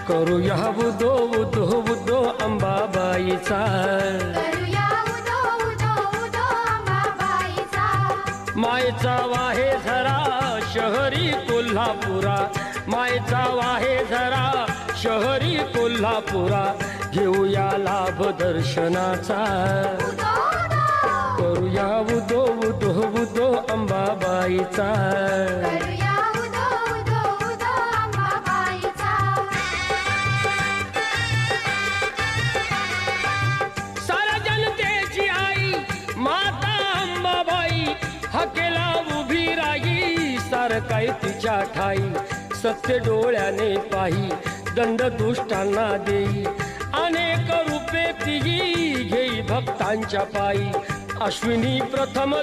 करूया उदो उदो उदो अंबाबाईचा, मायचा वाहे झरा शहरी कोल्हापुरा, मायचा वाहे झरा शहरी कोल्हापुरा, घेऊया लाभ दर्शनाचा, करूया उदो उदो उदो अंबाबाईचा। साऱ्या जनतेची आई माता अंबाबाई, हकेला उभी राही सारकाई तिच्या ठाई, सत्य डोळ्याने पाही दंड दुष्टांना देई, अनेक रूपे तिघी घेई भक्तांच्या पायी, अश्विनी प्रथम